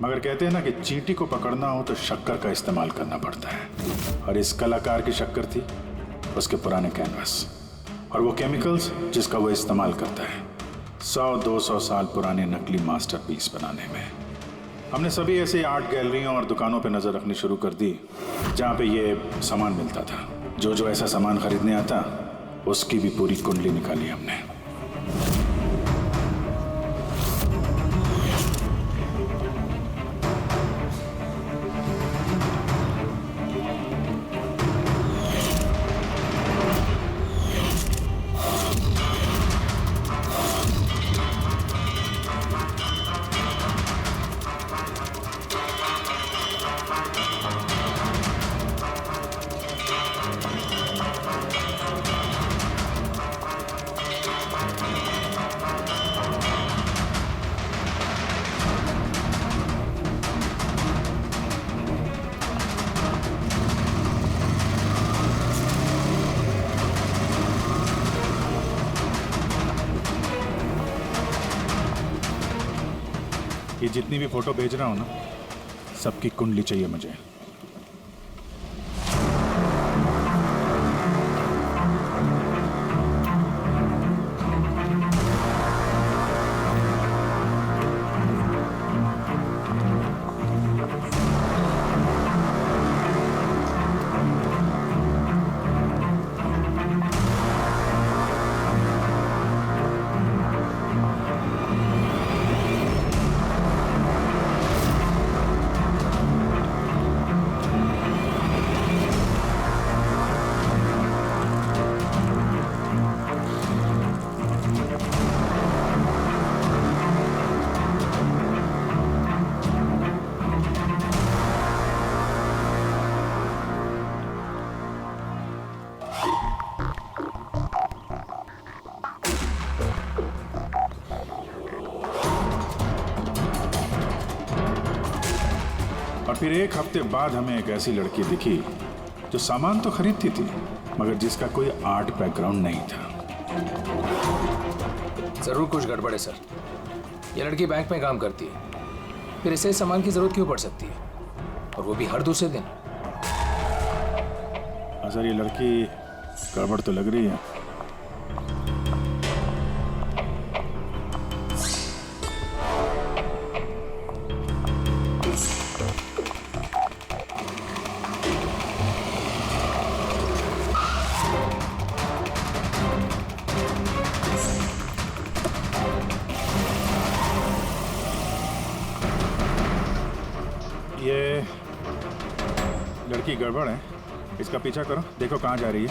मगर कहते हैं ना कि चींटी को पकड़ना हो तो शक्कर का इस्तेमाल करना पड़ता है, और इस कलाकार की शक्कर थी उसके पुराने कैनवस और वो केमिकल्स जिसका वो इस्तेमाल करता है 100-200 साल पुराने नकली मास्टरपीस बनाने में। हमने सभी ऐसे आर्ट गैलरियों और दुकानों पे नजर रखनी शुरू कर दी जहाँ पे ये सामान मिलता था। जो ऐसा सामान खरीदने आता उसकी भी पूरी कुंडली निकाली हमने। ये जितनी भी फोटो भेज रहा हूं ना, सबकी कुंडली चाहिए मुझे। और फिर एक हफ्ते बाद हमें एक ऐसी लड़की दिखी जो सामान तो खरीदती थी मगर जिसका कोई आर्ट बैकग्राउंड नहीं था। जरूर कुछ गड़बड़ है सर। ये लड़की बैंक में काम करती है, फिर इसे सामान की जरूरत क्यों पड़ सकती है, और वो भी हर दूसरे दिन। सर ये लड़की गड़बड़ तो लग रही है। ये लड़की गड़बड़ है, इसका पीछा करो, देखो कहाँ जा रही है।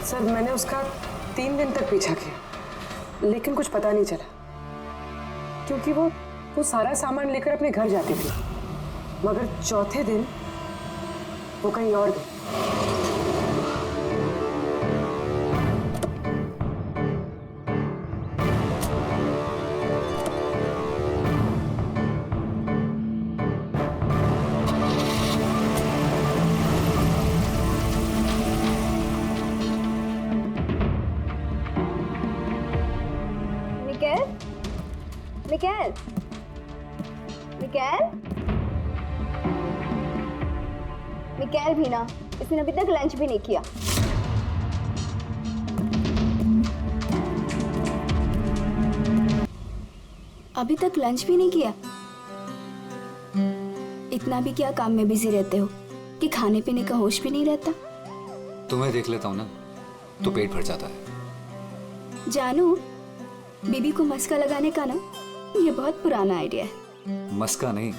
सर मैंने उसका 3 दिन तक पीछा किया लेकिन कुछ पता नहीं चला, क्योंकि वो सारा सामान लेकर अपने घर जाती थी, मगर चौथे दिन वो कहीं और गई। मिकेल, मिकेल, मिकेल भी ना, इसने अभी तक लंच भी नहीं किया। अभी तक लंच भी नहीं किया? इतना भी क्या काम में बिजी रहते हो कि खाने पीने का होश भी नहीं रहता? तुम्हें देख लेता हूँ ना तो पेट भर जाता है। जानू, बीबी को मस्का लगाने का ना ये बहुत पुराना आइडिया है। मस्का नहीं,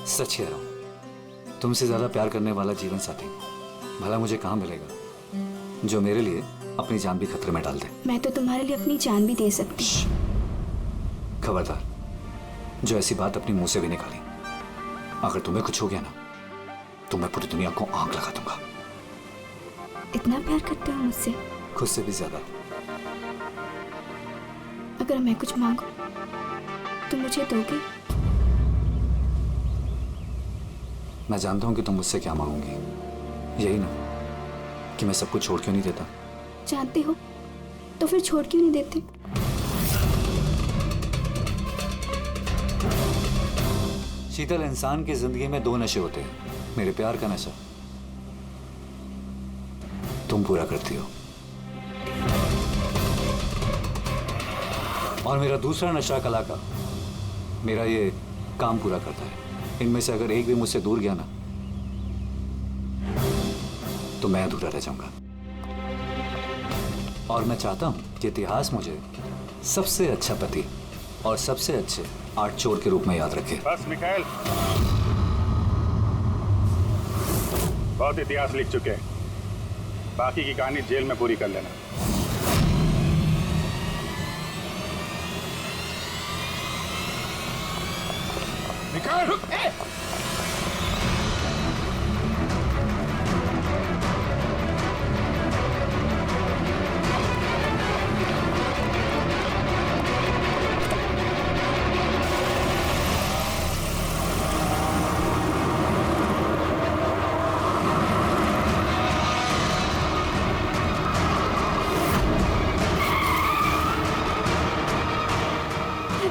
सच कह रहा हूँ। तुमसे ज्यादा प्यार करने वाला जीवन साथी भला मुझे कहाँ मिलेगा जो मेरे लिए अपनी जान भी खतरे में डाल दे। मैं तो तुम्हारे लिए अपनी जान भी दे सकती। खबरदार, जो ऐसी बात अपनी मुंह से भी निकाली, अगर तुम्हें कुछ हो गया ना तो मैं पूरी दुनिया को आग लगा दूंगा। इतना प्यार करते हो मुझसे? खुद से भी ज्यादा। अगर मैं कुछ मांगू तो मुझे दोगे? मैं जानता हूँ कि तुम मुझसे क्या मांगोगी, यही ना कि मैं सब कुछ छोड़ क्यों नहीं देता। जानते हो तो फिर छोड़ क्यों नहीं देते? शीतल, इंसान की जिंदगी में दो नशे होते हैं, मेरे प्यार का नशा तुम पूरा करती हो, और मेरा दूसरा नशा कला का, मेरा ये काम पूरा करता है। इनमें से अगर एक भी मुझसे दूर गया ना तो मैं अधूरा रह जाऊंगा। और मैं चाहता हूं कि इतिहास मुझे सबसे अच्छा पति और सबसे अच्छे आर्ट चोर के रूप में याद रखे। बस मिखाइल, बहुत इतिहास लिख चुके हैं, बाकी की कहानी जेल में पूरी कर लेना। मिखाइल,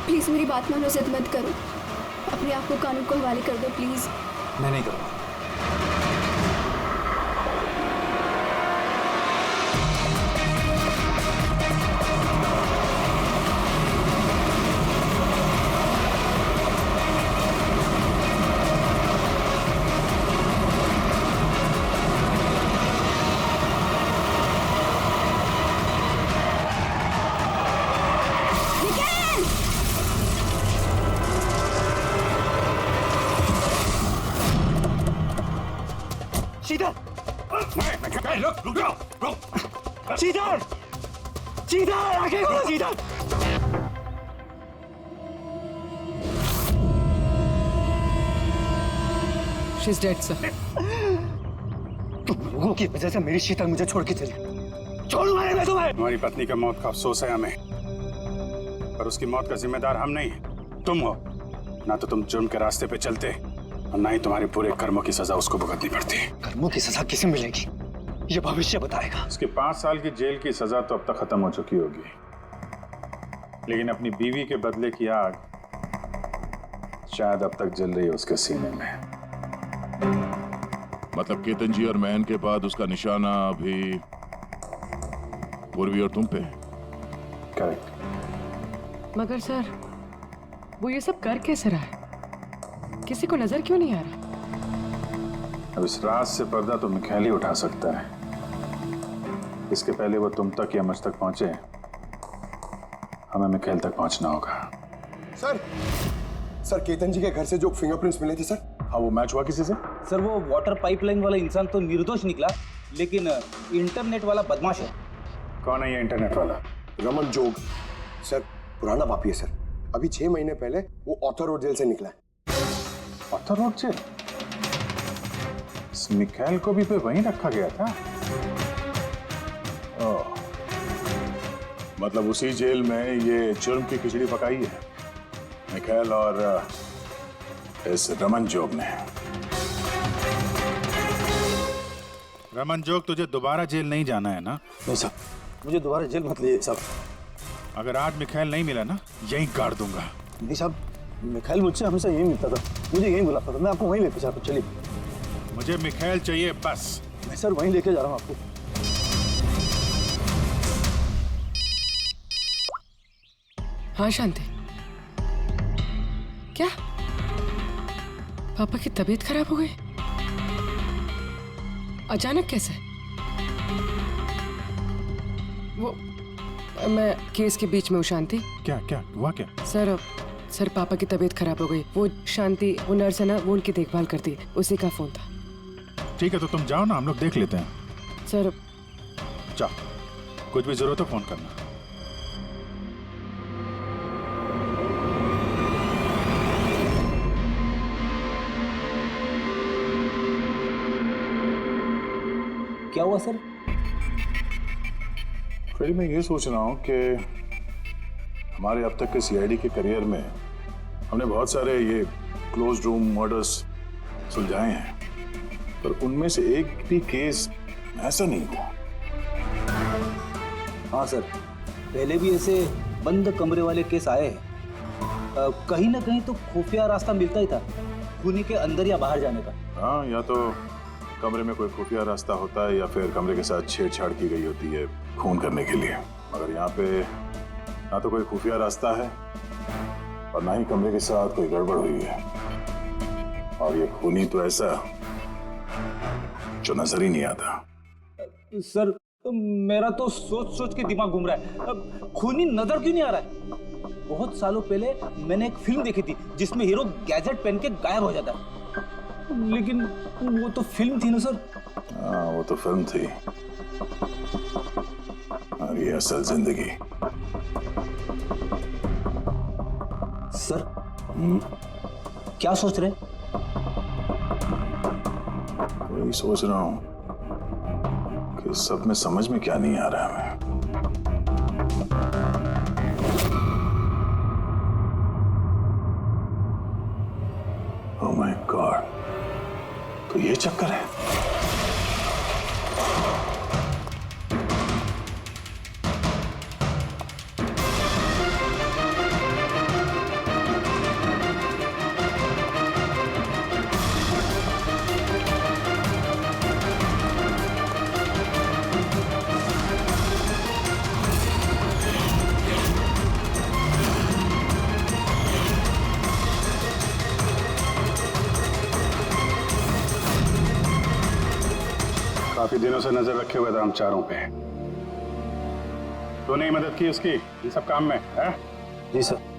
प्लीज मेरी बात मानो, जिद मत करो, अपने आप को कानून को हवाले कर दो प्लीज। मैं नहीं करूंगा। रुक जाओ, रुक। शीतल, शीतल, आंखें खोलो शीतल। She's dead, sir. तुम लोगों की वजह से मेरी शीतल मुझे छोड़ के चली। छोड़ूंगा नहीं मैं तुम्हें। हमारी पत्नी का मौत का अफसोस है हमें, पर उसकी मौत का जिम्मेदार हम नहीं, तुम हो। ना तो तुम जुर्म के रास्ते पे चलते और ना ही तुम्हारे पूरे कर्मों की सजा उसको भुगतनी पड़ती। कर्मों की सजा किसे मिलेगी ये भविष्य बताएगा। उसके 5 साल की जेल की सजा तो अब तक खत्म हो चुकी होगी, लेकिन अपनी बीवी के बदले की आग शायद अब तक जल रही है उसके सीने में। मतलब केतन जी और मैन के बाद उसका निशाना अभी पूर्वी और तुम पे। करेक्ट। मगर सर, वो ये सब कर कैसे रहा है? किसी को नजर क्यों नहीं आ रहा? अब इस राज से पर्दा तो मिखाइल ही उठा सकता है। इसके पहले वो तुम तक या मुझ तक पहुंचे, हमें मिखाइल तक पहुंचना होगा। सर केतन जी के घर से जो फिंगरप्रिंट्स मिले थे सर। हाँ, वो मैच हुआ किसी से? सर वो वाटर पाइपलाइन वाला इंसान तो निर्दोष निकला, लेकिन इंटरनेट वाला बदमाश है। कौन है ये इंटरनेट वाला? रमन जोग सर, पुराना पापी है सर। अभी 6 महीने पहले वो ऑथर रोड जेल से निकला है। Arthur Road jail? इस मिखाइल को भी पे वहीं रखा गया था। ओह, मतलब उसी जेल में ये जुर्म की खिचड़ी पकाई है मिखाइल और इस रमन जोग ने। रमन जोग, तुझे दोबारा जेल नहीं जाना है ना? नहीं साहब, मुझे दोबारा जेल मत ले साहब। अगर आज मिखाइल नहीं मिला ना, यहीं गाड़ दूंगा। नहीं साहब, मिखाइल मुझसे हमेशा यही मिलता था, मुझे यहीं बुलाता था, मैं आपको वहीं लेके जाता। चलिए। मुझे मिखाइल चाहिए बस। मैं सर वहीं लेके जा रहा हूँ आपको। हाँ शांति, क्या पापा की तबीयत खराब हो गई? अचानक कैसे? वो मैं केस के बीच में हूँ शांति। क्या क्या हुआ क्या? सर पापा की तबीयत खराब हो गई। वो शांति, वो नर्स है ना, वो उनकी देखभाल करती है, उसी का फोन था। ठीक है, तो तुम जाओ ना, हम लोग देख लेते हैं। सर जाओ, कुछ भी जरूरत हो फोन करना। क्या हुआ सर? फिर मैं ये सोच रहा हूँ कि हमारे अब तक के सीआईडी के करियर में हमने बहुत सारे ये क्लोज रूम मर्डर्स सुलझाए हैं, पर उनमें से एक भी केस ऐसा नहीं था। हाँ सर, पहले भी ऐसे बंद कमरे वाले केस आए हैं। कहीं ना कहीं तो खुफिया रास्ता मिलता ही था खूनी के अंदर या बाहर जाने का। हाँ, या तो कमरे में कोई खुफिया रास्ता होता है या फिर कमरे के साथ छेड़छाड़ की गई होती है खून करने के लिए। मगर यहाँ पे ना तो कोई खुफिया रास्ता है और ना ही कमरे के साथ कोई गड़बड़ हुई है। और ये खूनी तो ऐसा जो नजर ही नहीं आता। सर, मेरा तो सोच सोच के दिमाग घूम रहा है। खूनी नजर क्यों नहीं आ रहा है? बहुत सालों पहले मैंने एक फिल्म देखी थी जिसमें हीरो गैजेट पहन के गायब हो जाता है, लेकिन वो तो फिल्म थी ना सर। हाँ, वो तो फिल्म थी और ये असल जिंदगी। सर, क्या सोच रहे? वही सोच रहा हूँ कि सब में समझ में क्या नहीं आ रहा है। ओह माय गॉड, तो ये चक्कर है। काफी दिनों से नजर रखे हुए थे हम चारों पे। तूने ही मदद की उसकी ये सब काम में, है? जी सर।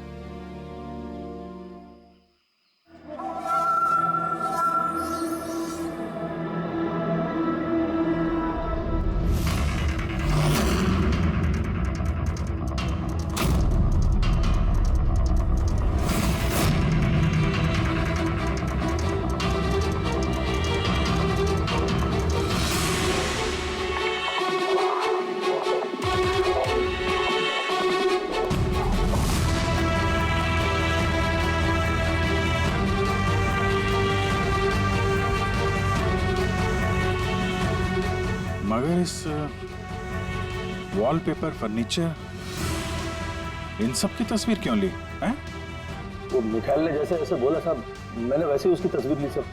मगर इस वॉलपेपर, फर्नीचर, इन सब की तस्वीर क्यों ली, हैं? वो मिखाइल ने जैसे जैसे बोला साहब, मैंने वैसे ही उसकी तस्वीर ली सर।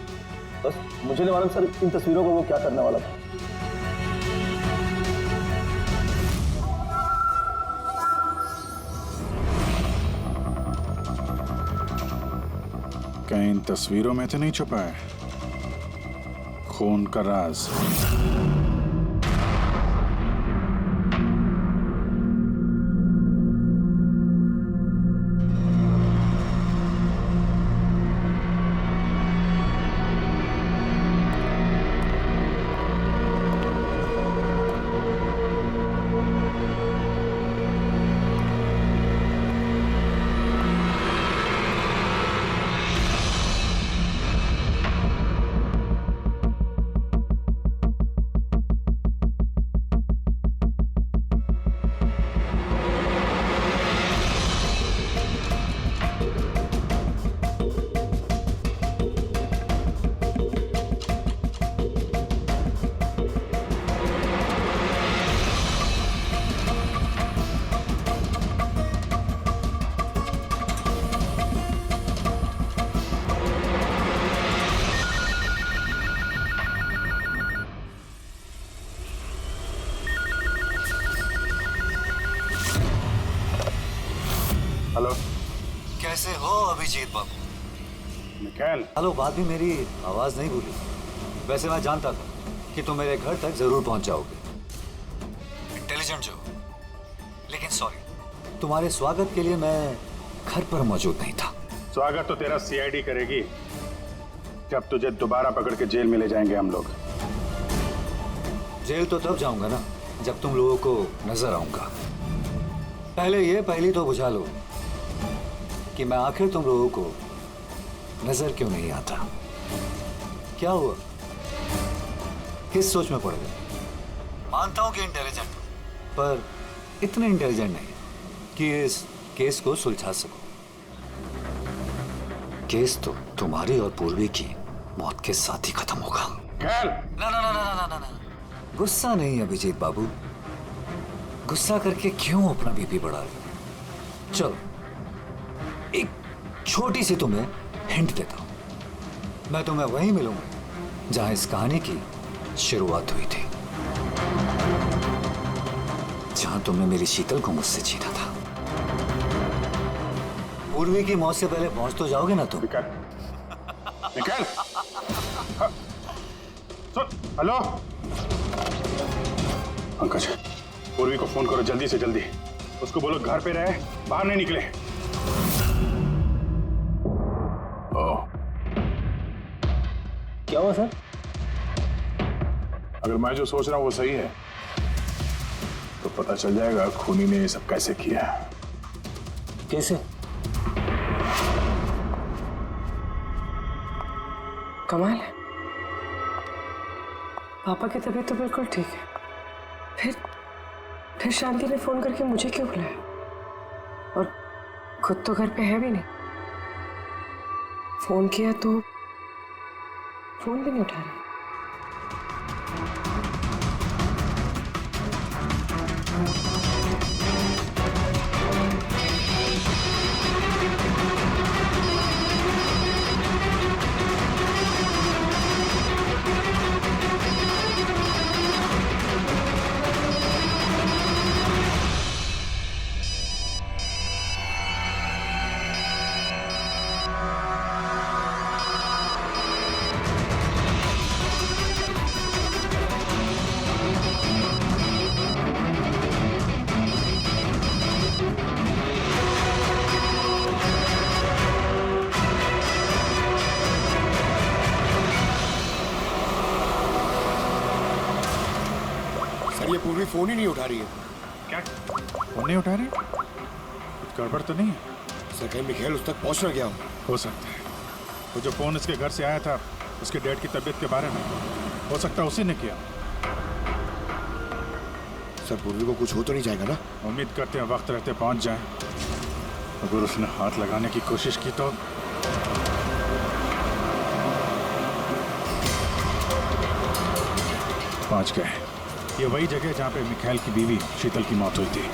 बस मुझे नहीं मालूम सर इन तस्वीरों को वो क्या करने वाला था। कहीं इन तस्वीरों में तो नहीं छुपा है खून का राज? हेलो, कैसे हो अभिजीत बाबू? मिखाइल, हेलो, बात भी मेरी आवाज नहीं भूली। वैसे मैं जानता था कि तुम मेरे घर तक जरूर पहुंच जाओगे, इंटेलिजेंट जो। लेकिन सॉरी, तुम्हारे स्वागत के लिए मैं घर पर मौजूद नहीं था। स्वागत तो तेरा सीआईडी करेगी जब तुझे दोबारा पकड़ के जेल में ले जाएंगे हम लोग। जेल तो तब जाऊंगा ना जब तुम लोगों को नजर आऊंगा। पहली तो बुझा लो कि मैं आखिर तुम लोगों को नजर क्यों नहीं आता। क्या हुआ, किस सोच में पड़ गए? मानता हूं कि इंटेलिजेंट हो, पर इतने इंटेलिजेंट नहीं कि इस केस को सुलझा सको। केस तो तुम्हारी और पूर्वी की मौत के साथ ही खत्म होगा। मिखाइल, ना ना ना ना ना ना ना, गुस्सा नहीं अभिजीत बाबू, गुस्सा करके क्यों अपना बीपी बढ़ा रहे हो? चलो एक छोटी सी तुम्हें हिंट देता हूं। मैं तुम्हें वहीं मिलूंगा जहां इस कहानी की शुरुआत हुई थी, जहां तुमने मेरी शीतल को मुझसे छीना था। पूर्वी की मौत से पहले पहुंच तो जाओगे ना तुम? निकल। हेलो पंकज, पूर्वी को फोन करो जल्दी से जल्दी। उसको बोलो घर पे रहे, बाहर नहीं निकले। क्या हुआ सर? अगर मैं जो सोच रहा हूं वो सही है तो पता चल जाएगा खूनी ने ये सब कैसे किया। कैसे? कमाल है, पापा की तबीयत तो बिल्कुल ठीक है, फिर शांति ने फोन करके मुझे क्यों बुलाया? और खुद तो घर पे है भी नहीं। फोन किया तो फोन भी नहीं उठा रही। ये पूर्वी फोन ही नहीं उठा रही है। क्या फोन नहीं उठा रही? कुछ गड़बड़ तो नहीं है? सर कहीं मिखेल उस तक पहुंच ना गया हो सकता है वो जो फोन इसके घर से आया था उसके डैड की तबीयत के बारे में, हो सकता है उसी ने किया। सर पूर्वी को कुछ हो तो नहीं जाएगा ना? उम्मीद करते हैं वक्त रहते पहुंच जाए। अगर उसने हाथ लगाने की कोशिश की तो पहुंच गए। ये वही जगह जहां पे मिखाइल की बीवी शीतल की मौत हुई थी।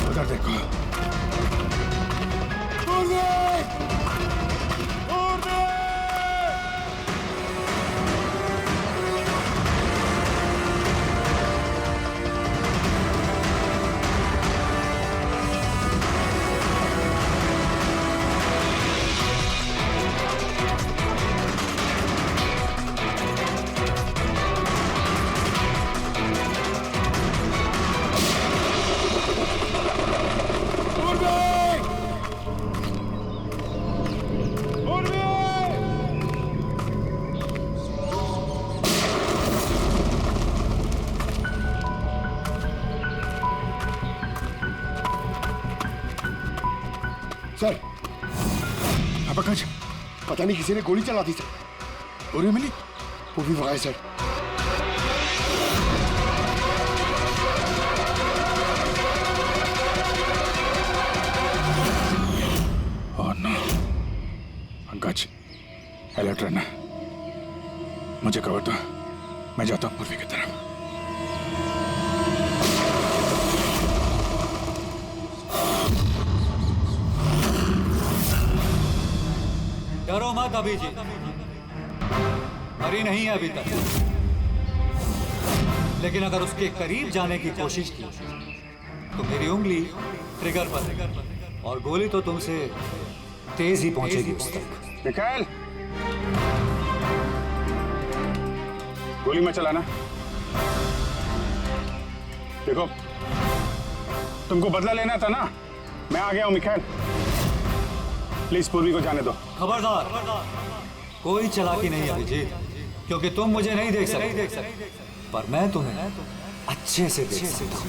उधर देखो। सर पंकज, पता नहीं किसी ने गोली चला दी सर। पूरी मिली? पूर्वी भगाए sir. Oh no. Pankaj alert रहना, मुझे कवर दो, मैं जाता हूँ पूर्वी की तरफ। डरो मत अभी जी, मरी नहीं है अभी तक, लेकिन अगर उसके करीब जाने की कोशिश की तो मेरी उंगली ट्रिगर पर है और गोली तो तुमसे तेज ही पहुंचेगी उस तक। मिखाइल, गोली मत चलाना। देखो, तुमको बदला लेना था ना, मैं आ गया हूं मिखाइल। प्लीज पूर्वी को जाने दो। खबरदार, कोई चालाकी नहीं अभिजीत, क्योंकि तुम मुझे नहीं देख सकते, पर मैं तुम्हें अच्छे से देख सकता हूं।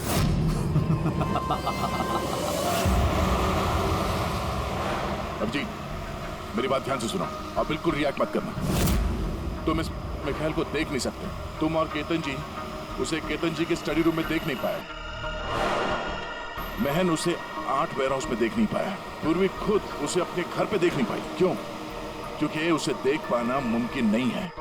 अब जी मेरी बात ध्यान से सुनो और बिल्कुल रिएक्ट मत करना। तुम इस मिखाइल को देख नहीं सकते। तुम और केतन जी उसे केतन जी के स्टडी रूम में देख नहीं पाए। महन उसे आर्ट वेयर हाउस में देख नहीं पाया। पूर्वी खुद उसे अपने घर पे देख नहीं पाई। क्यों? क्योंकि उसे देख पाना मुमकिन नहीं है।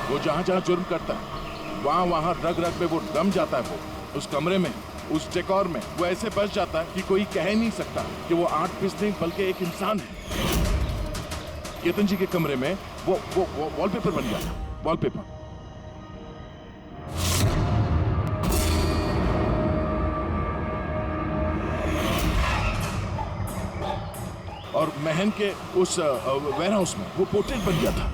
वो जहां जहां जुर्म करता है वहां वहां रग रग में वो दम जाता है। वो उस कमरे में, उस डेकोर में वो ऐसे बस जाता है कि कोई कह नहीं सकता कि वो आर्ट पीस नहीं बल्कि एक इंसान है। केतन जी के कमरे में वो वॉलपेपर बन गया था। वॉलपेपर। और महन के उस वेयर हाउस में वो पोर्ट्रेट बन गया था।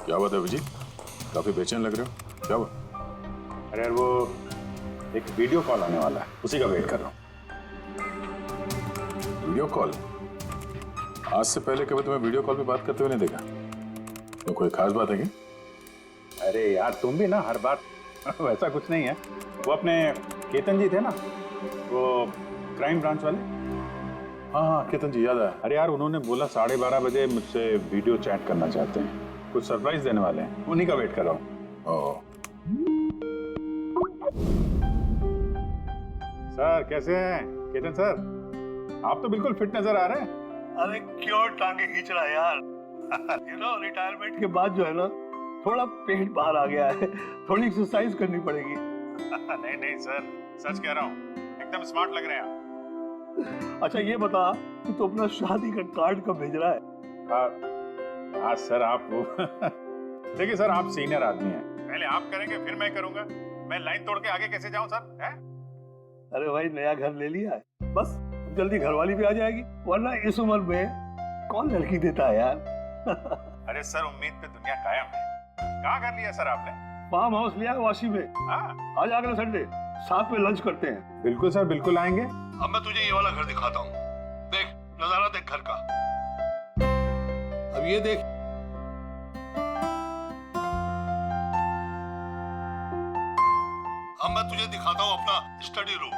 क्या बात है विजय? काफी बेचैन लग रहे हो, क्या हुआ? अरे यार वो एक वीडियो कॉल आने वाला है, उसी का वेट कर रहा हूँ। Video call? आज से पहले कभी तुम्हें वीडियो कॉल पे बात करते हुए नहीं देखा। तो कोई खास बात है क्या? अरे यार तुम भी ना हर बार वैसा कुछ नहीं है। वो अपने केतन जी थे ना, वो क्राइम ब्रांच वाले। हाँ केतन जी याद आया। अरे यार उन्होंने बोला 12:30 बजे मुझसे वीडियो चैट करना चाहते हैं, कुछ सरप्राइज देने वाले हैं, उन्हीं का वेट कर रहा हूँ। सर कैसे हैं केतन सर? आप तो बिल्कुल फिट नजर आ रहे हैं। अरे क्यों टांगे खींच रहा है यार? रिटायरमेंट के बाद जो है ना थोड़ा पेट बाहर आ गया है, थोड़ी एक्सरसाइज करनी पड़ेगी। नहीं नहीं सर, सच कह रहा हूँ, एकदम स्मार्ट लग रहे हैं आप। अच्छा ये बता कि तू अपना शादी का कार्ड कब भेज रहा है? हाँ सर आप वो देखिए सर, आप सीनियर आदमी हैं, पहले आप करेंगे फिर मैं करूंगा। मैं लाइन तोड़ के आगे कैसे जाऊं सर? है? अरे भाई नया घर ले लिया है, बस जल्दी घरवाली भी आ जाएगी, वरना इस उम्र में कौन लड़की देता है यार। अरे सर उम्मीद पे दुनिया कायम है। कहाँ कर लिया सर आपने? फार्म हाउस लिया है वाशी में। हाँ आज अगले संडे साथ में लंच करते हैं। बिल्कुल सर, बिल्कुल आएंगे। अब मैं तुझे ये वाला घर दिखाता हूँ, देख नजारा देख घर का। अब ये देख, अब मैं तुझे दिखाता हूँ अपना स्टडी रूम।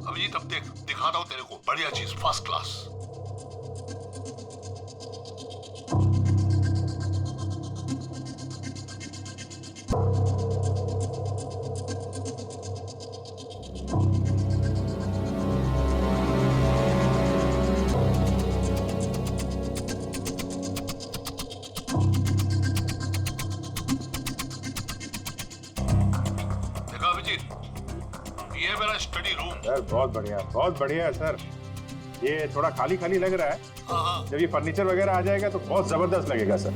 अभिजीत अब देख दिखाता हूँ तेरे को बढ़िया चीज, फर्स्ट क्लास। देखा अभिजीत, ये है मेरा स्टडी रूम। सर बहुत बढ़िया है सर। ये थोड़ा खाली खाली लग रहा है, जब ये फर्नीचर वगैरह आ जाएगा तो बहुत जबरदस्त लगेगा सर।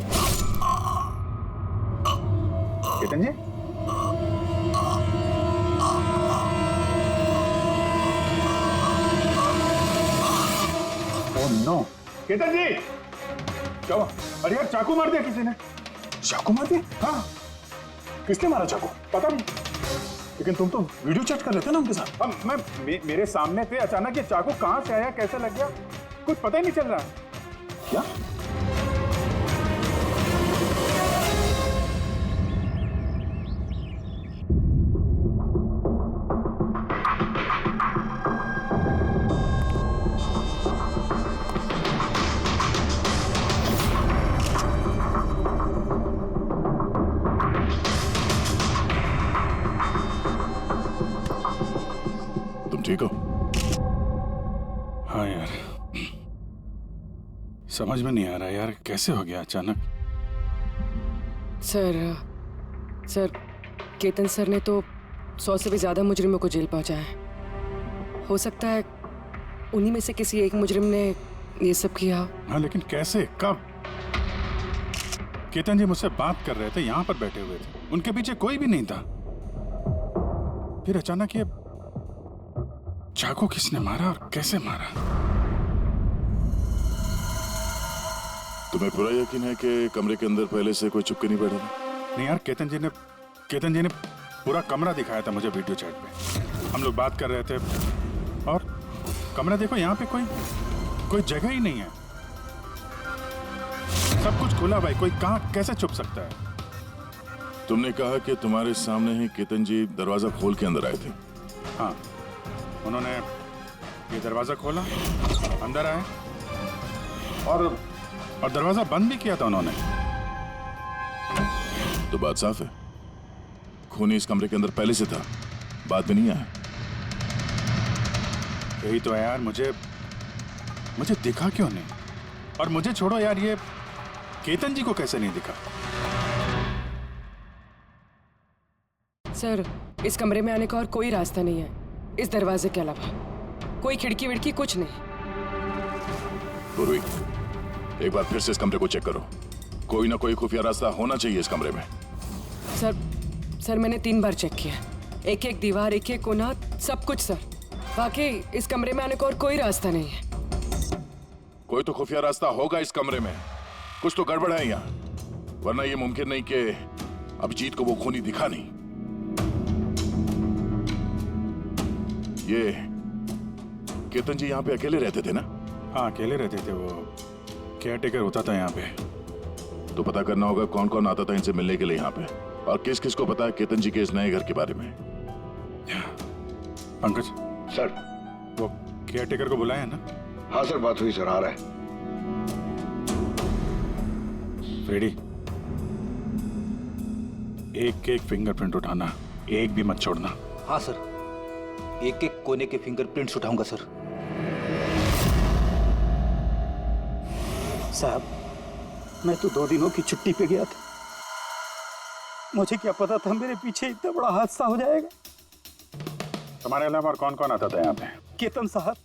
केतन जी ओह नो, केतन जी क्या हुआ? अरे यार चाकू मार दिया किसी ने। चाकू मार दिया? हाँ किसने मारा चाकू पता नहीं, लेकिन तुम तो वीडियो चैट कर रहे थे ना उनके साथ। अब मेरे सामने थे, अचानक ये चाकू कहां से आया, कैसे लग गया, कुछ पता ही नहीं चल रहा। क्या? तुम ठीक हो? हाँ यार, समझ में नहीं आ रहा यार, कैसे हो गया अचानक। सर केतन सर ने तो 100 से भी ज्यादा मुजरिमों को जेल पहुंचाया है। हो सकता है उन्हीं में से किसी एक मुजरिम ने ये सब किया। हाँ लेकिन कैसे, कब? केतन जी मुझसे बात कर रहे थे, यहाँ पर बैठे हुए थे, उनके पीछे कोई भी नहीं था। फिर अचानक ये चाकू किसने मारा और कैसे मारा? तुम्हें पूरा यकीन है कि कमरे के अंदर पहले से कोई छुप के नहीं बैठा था? नहीं यार, केतन जी ने पूरा कमरा दिखाया था मुझे वीडियो चैट पे। हम लोग बात कर रहे थे और कमरा देखो, यहाँ पे कोई जगह ही नहीं है, सब कुछ खुला भाई, कोई कहाँ कैसे छुप सकता है? तुमने कहा कि तुम्हारे सामने ही केतन जी दरवाजा खोल के अंदर आए थे। हाँ, उन्होंने ये दरवाजा खोला, अंदर आए और दरवाजा बंद भी किया था उन्होंने। तो बात साफ है, खूनी इस कमरे के अंदर पहले से था, बाद में नहीं आया। यही तो है यार, मुझे दिखा क्यों नहीं? और मुझे छोड़ो यार, ये केतन जी को कैसे नहीं दिखा? सर, इस कमरे में आने का और कोई रास्ता नहीं है इस दरवाजे के अलावा। कोई खिड़की विड़की कुछ नहीं। पूर्वी, एक बार फिर से इस कमरे को चेक करो, कोई ना कोई खुफिया रास्ता होना चाहिए इस कमरे में। सर मैंने 3 बार चेक किया, एक एक दीवार, एक एक कोना, सब कुछ सर। वाकई इस कमरे में आने का और कोई रास्ता नहीं है। कोई तो खुफिया रास्ता होगा इस कमरे में, कुछ तो गड़बड़ है यहाँ, वरना ये मुमकिन नहीं कि अभिजीत को वो खूनी दिखा नहीं। ये केतन जी यहाँ पे अकेले रहते थे ना? हाँ, अकेले रहते थे, वो केयर टेकर होता था यहाँ पे। तो पता करना होगा कौन कौन आता था इनसे मिलने के लिए यहाँ पे, और किस किस को पता है केतन जी के इस नए घर के बारे में। पंकज सर। वो केयर टेकर को बुलाया है ना? हाँ सर, बात हुई सर, आ रहा है। फ्रेडी, एक फिंगरप्रिंट उठाना, एक भी मत छोड़ना। हाँ सर, एक एक कोने के फिंगरप्रिंट्स उठाऊंगा सर। साहब, मैं तो 2 दिनों की छुट्टी पे गया था, मुझे क्या पता था मेरे पीछे इतना बड़ा हादसा हो जाएगा। तुम्हारे अलावा और कौन कौन आता था यहाँ पे? केतन साहब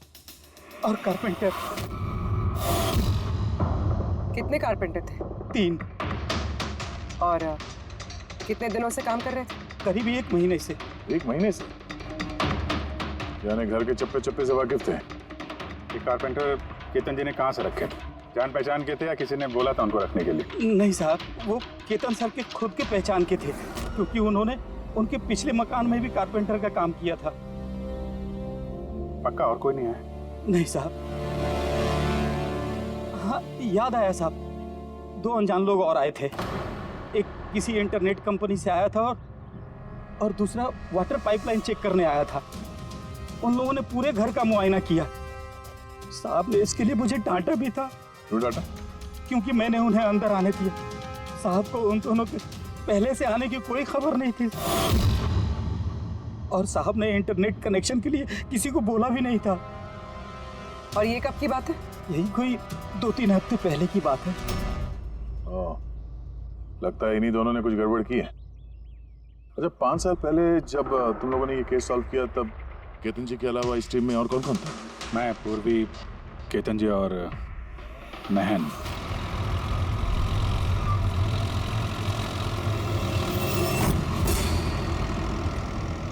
और कारपेंटर। कितने कारपेंटर थे? 3। और कितने दिनों से काम कर रहे थे? करीब 1 महीने से। 1 महीने से? यानी घर के चप्पे चप्पे से वाकिफ थे। ये कारपेंटर केतन जी ने कहाँ से रखे थे? जान पहचान के थे या किसी ने बोला था उनको रखने के लिए? नहीं साहब, वो केतन सर के खुद के पहचान के थे, क्योंकि उन्होंने उनके पिछले मकान में भी कारपेंटर का काम किया था। पक्का और कोई नहीं है? नहीं साहब। हाँ, याद आया साहब, 2 अनजान लोग और आए थे। एक किसी इंटरनेट कंपनी से आया था और दूसरा वाटर पाइपलाइन चेक करने आया था। उन लोगों ने पूरे घर का मुआयना किया। साहब ने इसके लिए मुझे डांटा भी था। क्यों डांटा? क्योंकि मैंने उन्हें अंदर आने दिया। साहब को उन दोनों के पहले से आने की कोई खबर नहीं थी, और साहब ने इंटरनेट कनेक्शन के लिए किसी को बोला भी नहीं था। और ये कब की बात है? यही कोई 2-3 हफ्ते पहले की बात है। लगता है इन्हीं दोनों ने कुछ गड़बड़ की है। अच्छा, 5 साल पहले जब तुम लोगों ने ये केस सॉल्व किया, तब केतन जी के अलावा इस टीम में और कौन कौन था? मैं, पूर्वी, केतन जी और महन।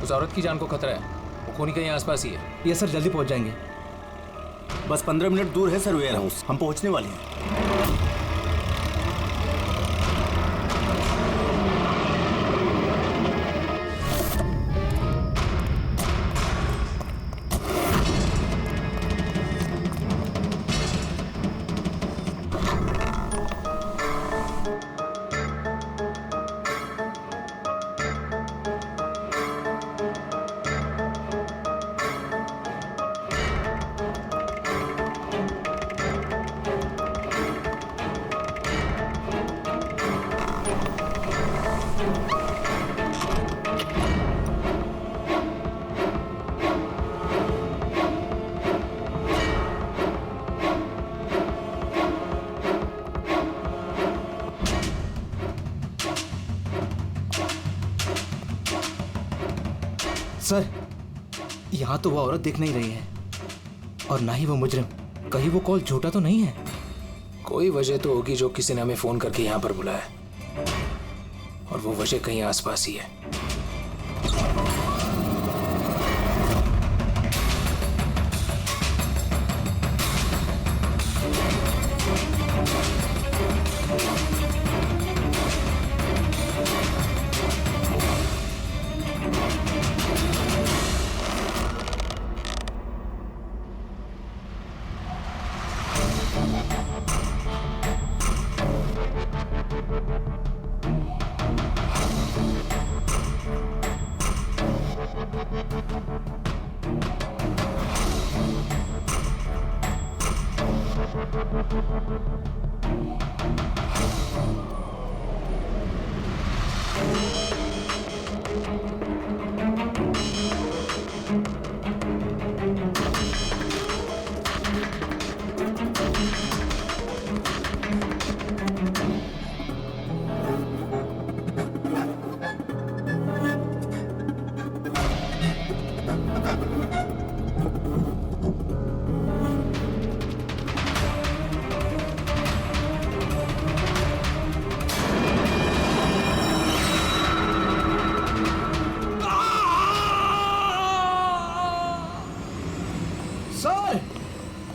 उस औरत की जान को खतरा है, वो खूनी कहीं आसपास ही है। ये सर, जल्दी पहुंच जाएंगे। बस 15 मिनट दूर है सर वेयर हाउस, हम पहुंचने वाले हैं। सर, यहाँ तो वो औरत दिख नहीं रही है और ना ही वो मुजरिम। कहीं वो कॉल झूठा तो नहीं है? कोई वजह तो होगी जो किसी ने हमें फोन करके यहाँ पर बुलाया, और वो वजह कहीं आसपास ही है।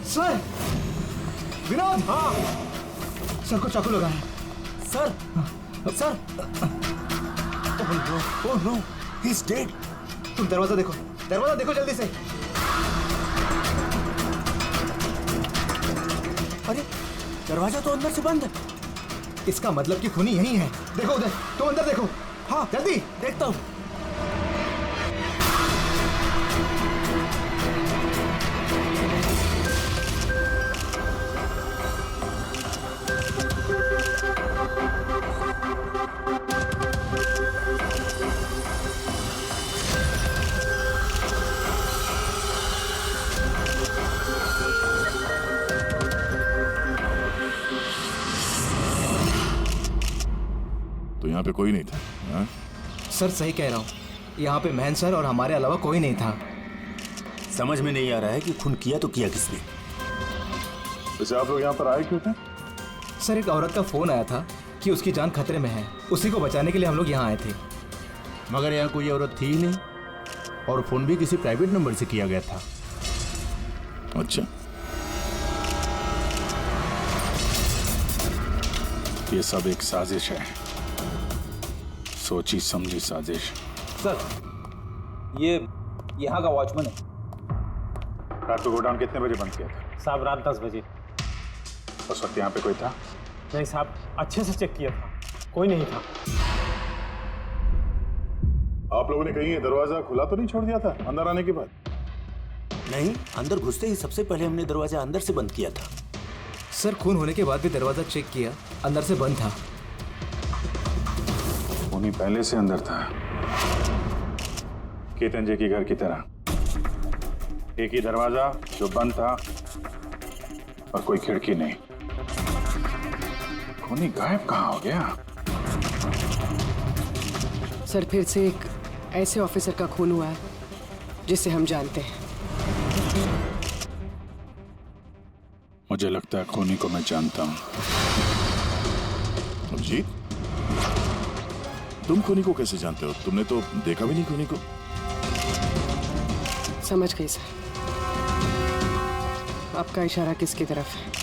सर, विनोद। हाँ सर को चाकू लगा है। Sir, sir. Oh no, he is dead. तुम दरवाजा देखो जल्दी से। अरे दरवाजा तो अंदर से बंद है। इसका मतलब कि खूनी यही है। देखो उधर, तुम अंदर देखो। हाँ जल्दी, देखता हूँ। तो यहाँ पे कोई नहीं था? हाँ? सर सही कह रहा हूँ, यहाँ पे महन सर और हमारे अलावा कोई नहीं था। समझ में नहीं आ रहा है कि खून किया तो किया किसने। वैसे आप लोग यहाँ पर आए क्यों थे? सर एक औरत का फोन आया था कि उसकी जान खतरे में है, उसी को बचाने के लिए हम लोग यहाँ आए थे। मगर यहाँ कोई औरत थी ही नहीं और फोन भी किसी प्राइवेट नंबर से किया गया था। अच्छा, ये सब एक साजिश है, सोची समझी साजिश। सर, ये यहाँ का वॉचमैन है। रात को गोडाउन कितने बजे बंद किया था? साहब रात 10 बजे। उस वक्त यहाँ पे कोई था? नहीं साहब, अच्छे से चेक किया था, कोई नहीं था। आप लोगों ने कहीं ये दरवाजा खुला तो नहीं छोड़ दिया था अंदर आने के बाद? नहीं, अंदर घुसते ही सबसे पहले हमने दरवाजा अंदर से बंद किया था। सर खून होने के बाद भी दरवाजा चेक किया, अंदर से बंद था। खूनी पहले से अंदर था, केतन जी के घर की तरह। एक ही दरवाजा जो बंद था और कोई खिड़की नहीं। खूनी गायब कहाँ हो गया? सर फिर से एक ऐसे ऑफिसर का खून हुआ है जिसे हम जानते हैं। मुझे लगता है खूनी को मैं जानता हूं। अभिजीत, तुम खूनी को कैसे जानते हो? तुमने तो देखा भी नहीं खूनी को। समझ गई सर, आपका इशारा किसकी तरफ है?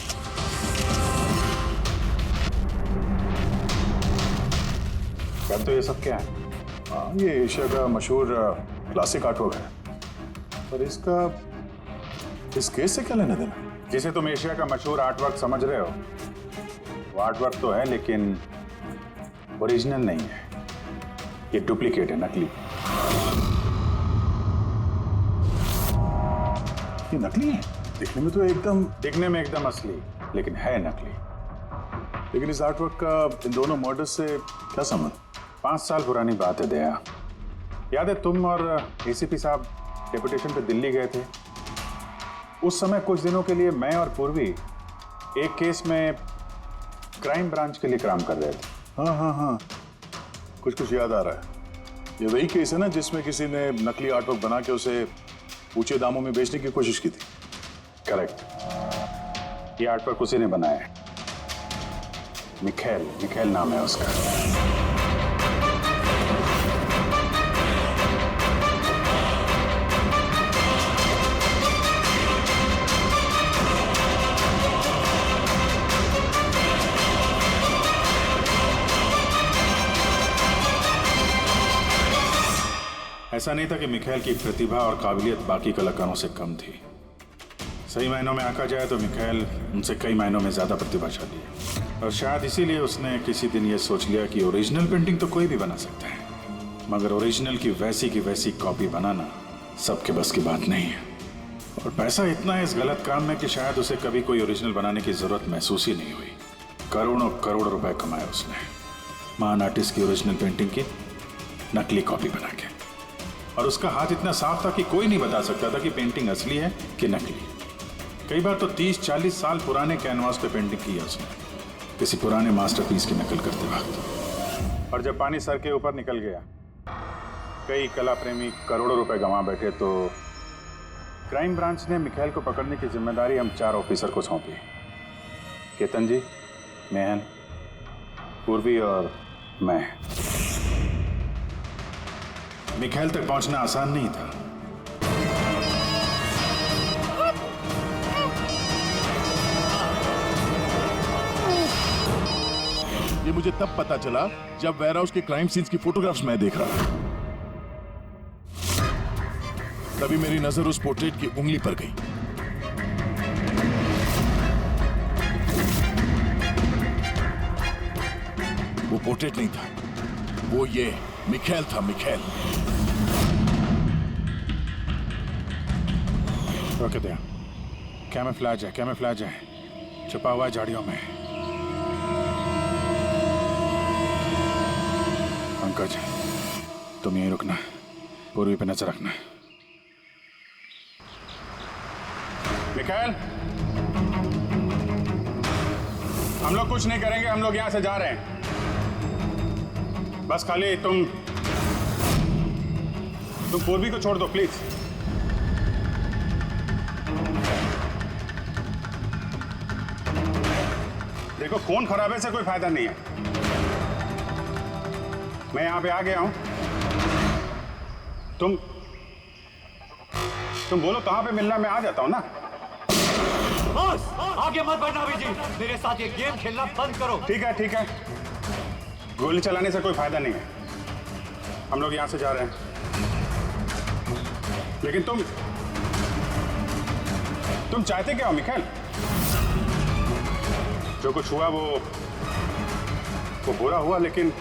तो ये सब क्या है? हाँ, ये एशिया का मशहूर क्लासिक आर्टवर्क है, पर इसका इस केस से क्या लेना देना? जिसे तुम एशिया का मशहूर आर्टवर्क समझ रहे हो, वो आर्टवर्क तो है लेकिन ओरिजिनल नहीं है। ये डुप्लीकेट है, नकली। ये नकली है? दिखने में तो एकदम असली, लेकिन है नकली। लेकिन इस आर्टवर्क का इन दोनों मर्डर्स से क्या संबंध? 5 साल पुरानी बात है दया। याद है तुम और एसीपी साहब डेपुटेशन पे दिल्ली गए थे? उस समय कुछ दिनों के लिए मैं और पूर्वी एक केस में क्राइम ब्रांच के लिए काम कर रहे थे। हाँ, कुछ याद आ रहा है। ये वही केस है ना जिसमें किसी ने नकली आर्टवर्क बना के उसे ऊंचे दामों में बेचने की कोशिश की थी? करेक्ट। ये आर्टवर्क उसी ने बनाया है। मिखेल नाम है उसका। ऐसा नहीं था कि मिखेल की प्रतिभा और काबिलियत बाकी कलाकारों से कम थी। सही मायनों में आका जाए तो मिखेल उनसे कई मायनों में ज्यादा प्रतिभाशाली है, और शायद इसीलिए उसने किसी दिन ये सोच लिया कि ओरिजिनल पेंटिंग तो कोई भी बना सकता है, मगर ओरिजिनल की वैसी कॉपी बनाना सबके बस की बात नहीं है। और पैसा इतना है इस गलत काम में कि शायद उसे कभी कोई ओरिजिनल बनाने की जरूरत महसूस ही नहीं हुई। करोड़ों करोड़ रुपए कमाए उसने महान आर्टिस्ट की ओरिजिनल पेंटिंग की नकली कॉपी बना के, और उसका हाथ इतना साफ था कि कोई नहीं बता सकता था कि पेंटिंग असली है कि नकली। कई बार तो 30-40 साल पुराने कैनवास पे पेंटिंग की है उसने, किसी पुराने मास्टरपीस की नकल करते वक्त। और जब पानी सर के ऊपर निकल गया, कई कला प्रेमी करोड़ों रुपए गंवा बैठे, तो क्राइम ब्रांच ने मिखेल को पकड़ने की जिम्मेदारी हम 4 ऑफिसर को सौंपी। केतन जी, मेहन, पूर्वी और मैं। मिखेल तक पहुंचना आसान नहीं था। ये मुझे तब पता चला जब वेयरहाउस के क्राइम सीन्स की फोटोग्राफ्स मैं देख रहा था। तभी मेरी नजर उस पोर्ट्रेट की उंगली पर गई। वो पोर्ट्रेट नहीं था, वो ये मिखेल था, मिखेल। रोके दिया। कैमोफ्लेज है, छुपा हुआ है झाड़ियों में। पंकज, तुम यहीं रुकना, पूर्वी पे नजर रखना। मिखेल, हम लोग कुछ नहीं करेंगे, हम लोग यहां से जा रहे हैं। बस खाली तुम पूर्वी को छोड़ दो प्लीज। देखो, खून खराबे से कोई फायदा नहीं है। मैं यहां पे आ गया हूं, तुम बोलो कहां पे मिलना, मैं आ जाता हूं ना। बॉस, आगे मत बढ़ना जी, मेरे साथ ये गेम खेलना बंद करो। ठीक है, गोली चलाने से कोई फायदा नहीं है। हम लोग यहां से जा रहे हैं, लेकिन तुम चाहते क्या हो मिखेल? जो कुछ हुआ वो बुरा हुआ, लेकिन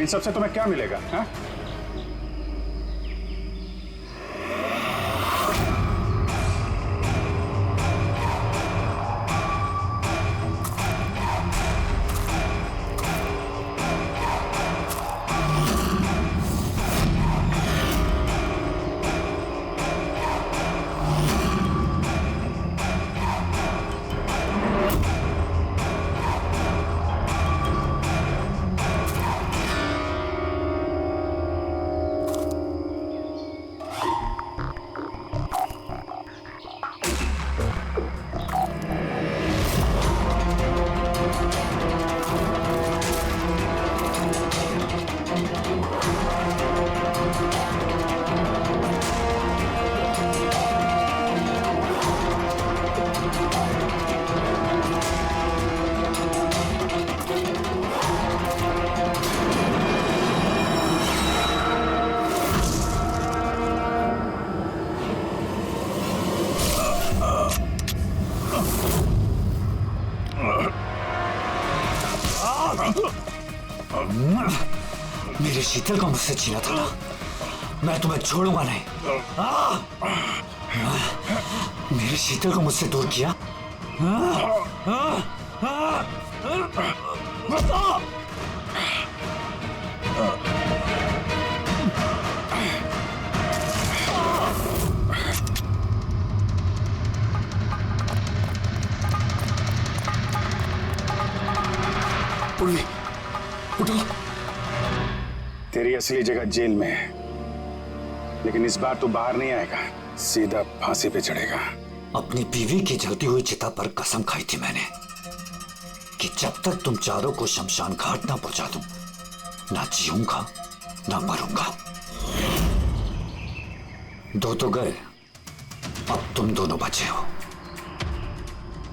इन सबसे तुम्हें क्या मिलेगा? हाँ? मेरे शीतल का मुझसे छीना था ना, मैं तुम्हें छोड़ूंगा नहीं। मेरे शीतल को मुझसे दूर किया। उठो। तेरी असली जगह जेल में है, लेकिन इस बार तू बाहर नहीं आएगा, सीधा फांसी पे चढ़ेगा। अपनी बीवी की जलती हुई चिता पर कसम खाई थी मैंने कि जब तक तुम चारों को शमशान घाट ना पहुंचा दूं, ना जीऊंगा ना मरूंगा। दो तो गए, अब तुम दोनों बचे हो।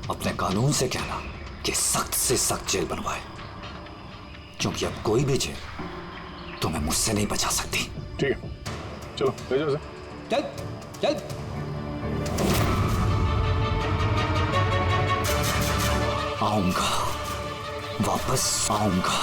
अपने कानून से कहना कि सख्त से सख्त जेल बनवाए, क्योंकि अब कोई भी जेल तुम्हें मुझसे नहीं बचा सकती। ठीक है, चलो ले जाओ उसे। चल चल। आऊंगा, वापस आऊंगा।